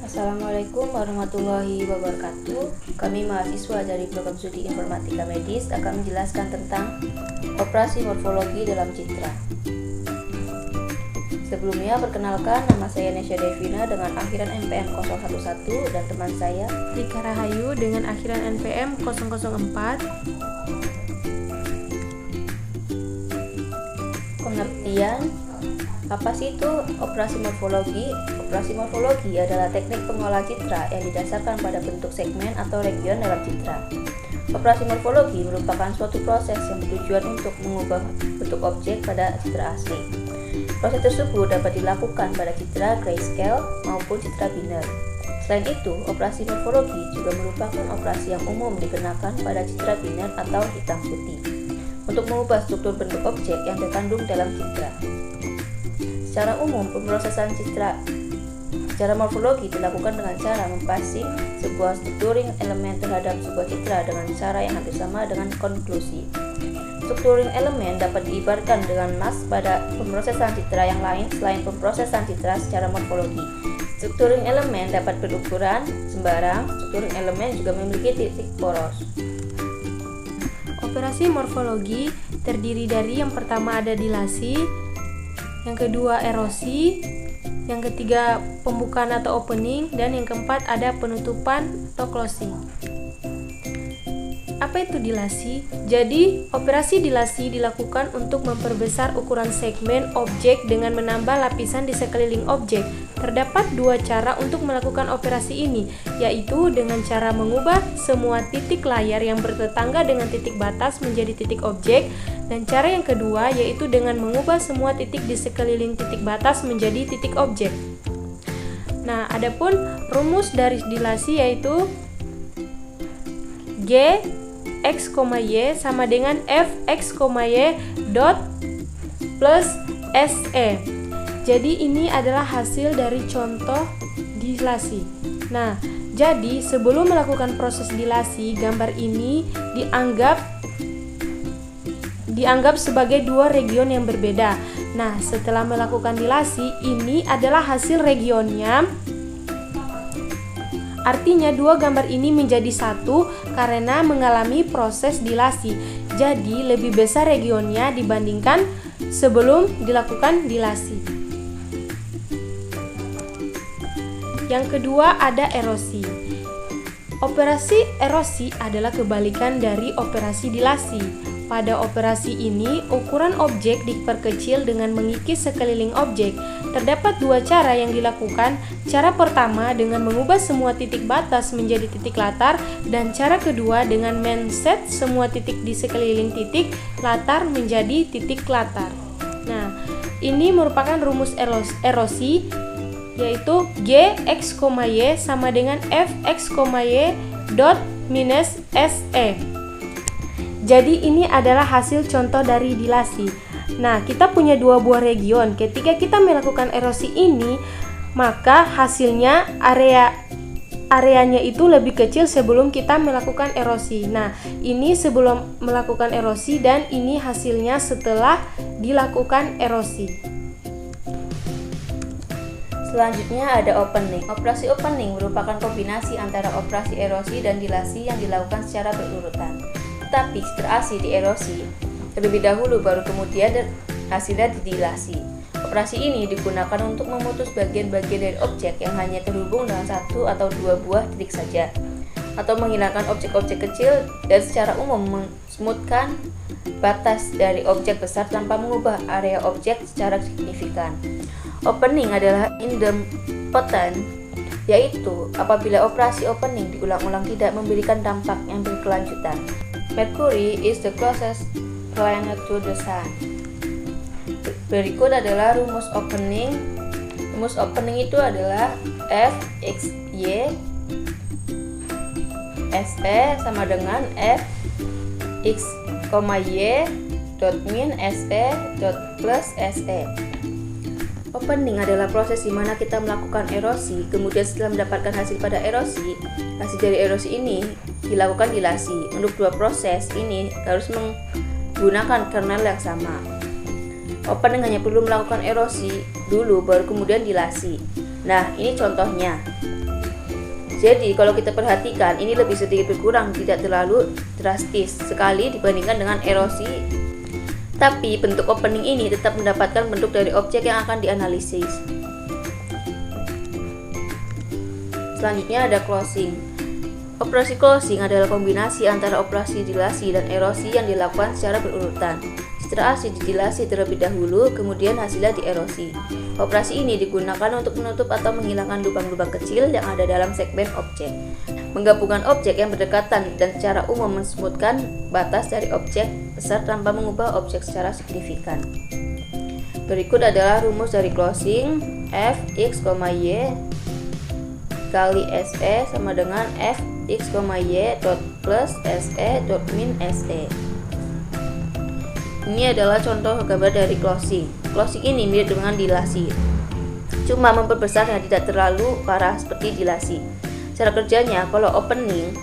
Assalamualaikum warahmatullahi wabarakatuh. Kami mahasiswa dari program studi informatika medis akan menjelaskan tentang operasi morfologi dalam citra. Sebelumnya, perkenalkan, nama saya Nesya Devina dengan akhiran NPM 011 dan teman saya Rika Rahayu dengan akhiran NPM 004. Pengertian, apa sih itu operasi morfologi? Operasi morfologi adalah teknik pengolah citra yang didasarkan pada bentuk segmen atau region dalam citra. Operasi morfologi merupakan suatu proses yang bertujuan untuk mengubah bentuk objek pada citra asli. Proses tersebut dapat dilakukan pada citra grayscale maupun citra biner. Selain itu, operasi morfologi juga merupakan operasi yang umum digunakan pada citra biner atau hitam putih untuk mengubah struktur bentuk objek yang terkandung dalam citra. Secara umum, pemrosesan citra secara morfologi dilakukan dengan cara mempassing sebuah strukturing elemen terhadap sebuah citra dengan cara yang hampir sama dengan konklusi. Strukturing elemen dapat diibaratkan dengan mas pada pemrosesan citra yang lain selain pemrosesan citra secara morfologi. Strukturing elemen dapat berukuran sembarang. Strukturing elemen juga memiliki titik poros. Operasi morfologi terdiri dari yang pertama ada dilasi, yang kedua erosi, yang ketiga pembukaan atau opening, dan yang keempat ada penutupan atau closing. Apa itu dilasi? Jadi, operasi dilasi dilakukan untuk memperbesar ukuran segmen objek dengan menambah lapisan di sekeliling objek. Terdapat dua cara untuk melakukan operasi ini, yaitu dengan cara mengubah semua titik layar yang bertetangga dengan titik batas menjadi titik objek, dan cara yang kedua yaitu dengan mengubah semua titik di sekeliling titik batas menjadi titik objek. Nah, adapun rumus dari dilasi yaitu G X, Y sama dengan F X, Y dot plus SE. Jadi ini adalah hasil dari contoh dilasi. Nah, jadi sebelum melakukan proses dilasi, gambar ini dianggap sebagai dua region yang berbeda. Nah, setelah melakukan dilasi, ini adalah hasil regionnya. Artinya dua gambar ini menjadi satu karena mengalami proses dilasi. Jadi lebih besar regionnya dibandingkan sebelum dilakukan dilasi. Yang kedua ada erosi. Operasi erosi adalah kebalikan dari operasi dilasi. Pada operasi ini, ukuran objek diperkecil dengan mengikis sekeliling objek. Terdapat dua cara yang dilakukan. Cara pertama dengan mengubah semua titik batas menjadi titik latar, dan cara kedua dengan men-set semua titik di sekeliling titik latar menjadi titik latar. Nah, ini merupakan rumus erosi, yaitu G X, Y sama dengan F X, Y dot minus SE. Jadi ini adalah hasil contoh dari dilasi. Nah, kita punya dua buah region. Ketika kita melakukan erosi ini, maka hasilnya areanya itu lebih kecil sebelum kita melakukan erosi. Nah, ini sebelum melakukan erosi dan ini hasilnya setelah dilakukan erosi. Selanjutnya ada opening. Operasi opening merupakan kombinasi antara operasi erosi dan dilasi yang dilakukan secara berurutan. Tetapi citra asli dierosi terlebih dahulu baru kemudian hasilnya didilasi. Operasi ini digunakan untuk memutus bagian-bagian dari objek yang hanya terhubung dengan satu atau dua buah titik saja, atau menghilangkan objek-objek kecil dan secara umum mensmoothkan batas dari objek besar tanpa mengubah area objek secara signifikan. Opening adalah idempotent, yaitu apabila operasi opening diulang-ulang tidak memberikan dampak yang berkelanjutan. Mercury is the closest planet to the Sun. Berikut adalah rumus opening. Rumus opening itu adalah F X Y SE sama dengan F X, Y dot min SE dot plus SE. Opening adalah proses di mana kita melakukan erosi, kemudian setelah mendapatkan hasil pada erosi, hasil dari erosi ini dilakukan dilasi. Untuk dua proses ini harus menggunakan kernel yang sama. Opening hanya perlu melakukan erosi dulu baru kemudian dilasi. Nah, ini contohnya. Jadi, kalau kita perhatikan, ini lebih sedikit berkurang, tidak terlalu drastis sekali dibandingkan dengan erosi. Tapi, bentuk opening ini tetap mendapatkan bentuk dari objek yang akan dianalisis. Selanjutnya ada closing. Operasi closing adalah kombinasi antara operasi dilasi dan erosi yang dilakukan secara berurutan. Citra asli didilasi terlebih dahulu, kemudian hasilnya dierosi. Operasi ini digunakan untuk menutup atau menghilangkan lubang-lubang kecil yang ada dalam segmen objek. Menggabungkan objek yang berdekatan dan secara umum mensmoothkan batas dari objek besar tanpa mengubah objek secara signifikan. Berikut adalah rumus dari closing. F x, y kali SE sama dengan F x, y dot plus SE dot min SE. Ini adalah contoh gambar dari closing. Closing ini mirip dengan dilasi, cuma memperbesarnya tidak terlalu parah seperti dilasi. Cara kerjanya, kalau opening,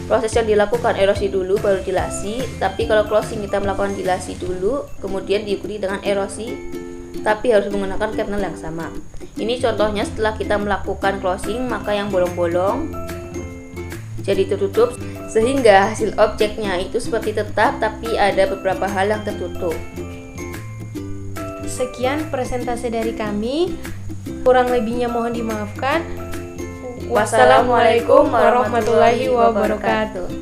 proses yang dilakukan erosi dulu baru dilasi, tapi kalau closing kita melakukan dilasi dulu, kemudian diikuti dengan erosi, tapi harus menggunakan kernel yang sama. Ini contohnya setelah kita melakukan closing, maka yang bolong-bolong jadi tertutup, sehingga hasil objeknya itu seperti tetap, tapi ada beberapa hal yang tertutup. Sekian presentasi dari kami, kurang lebihnya mohon dimaafkan. Wassalamualaikum warahmatullahi wabarakatuh.